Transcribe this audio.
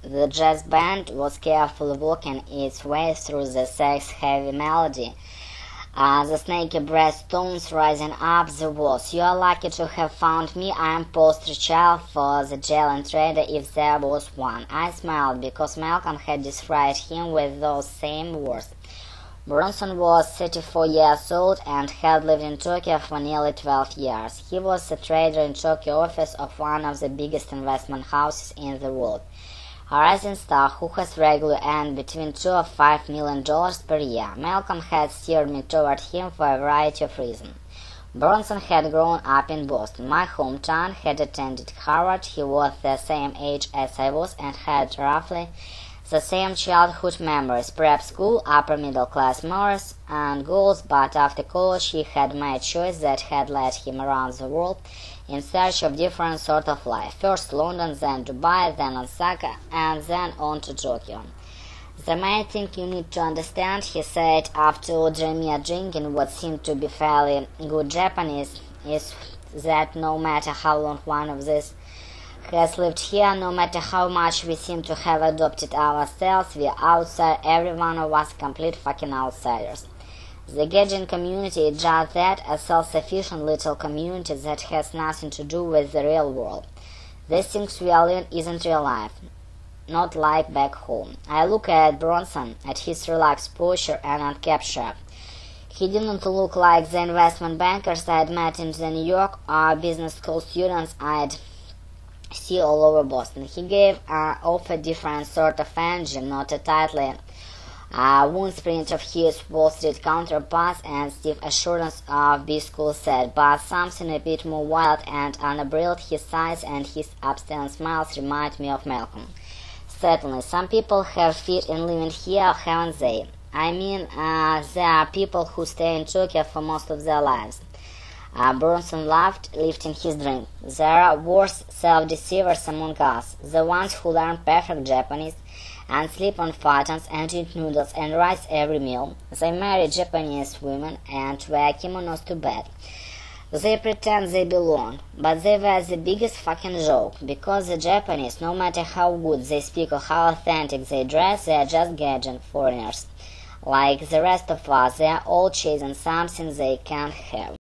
The jazz band was carefully working its way through the sex-heavy melody. The snaky breath tones rising up the walls. You are lucky to have found me. I am poster child for the Jalen trader if there was one. I smiled because Malcolm had described him with those same words. Bronson was 34 years old and had lived in Tokyo for nearly 12 years. He was a trader in Tokyo office of one of the biggest investment houses in the world. A rising star who has regularly earned between $2 and $5 million per year. Malcolm had steered me toward him for a variety of reasons. Bronson had grown up in Boston, my hometown, had attended Harvard. He was the same age as I was and had roughly the same childhood memories, prep school, upper middle class morals and goals, but after college he had made a choice that had led him around the world in search of different sort of life. First London, then Dubai, then Osaka, and then on to Tokyo. The main thing you need to understand, he said after ordering me a drink in what seemed to be fairly good Japanese, is that no matter how long one of these has lived here, no matter how much we seem to have adopted ourselves, we are outside, every one of us complete fucking outsiders. The Gaijin community is just that, a self-sufficient little community that has nothing to do with the real world. These things we are in isn't real life, not like back home. I look at Bronson, at his relaxed posture and unkept shape. He didn't look like the investment bankers I'd met in the New York or business school students I'd see all over Boston. He gave off a different sort of energy, not a tightly wound sprint of his Wall Street counterparts and stiff assurance of B-school set, but something a bit more wild and unbridled. His size and his upstanding smiles remind me of Malcolm. Certainly, some people have feet in living here, haven't they? I mean, there are people who stay in Tokyo for most of their lives. Bronson laughed, lifting his drink. There are worse self-deceivers among us, the ones who learn perfect Japanese and sleep on futons and eat noodles and rice every meal. They marry Japanese women and wear kimonos to bed. They pretend they belong, but they were the biggest fucking joke, because the Japanese, no matter how good they speak or how authentic they dress, they are just Gaijin foreigners. Like the rest of us, they are all chasing something they can't have.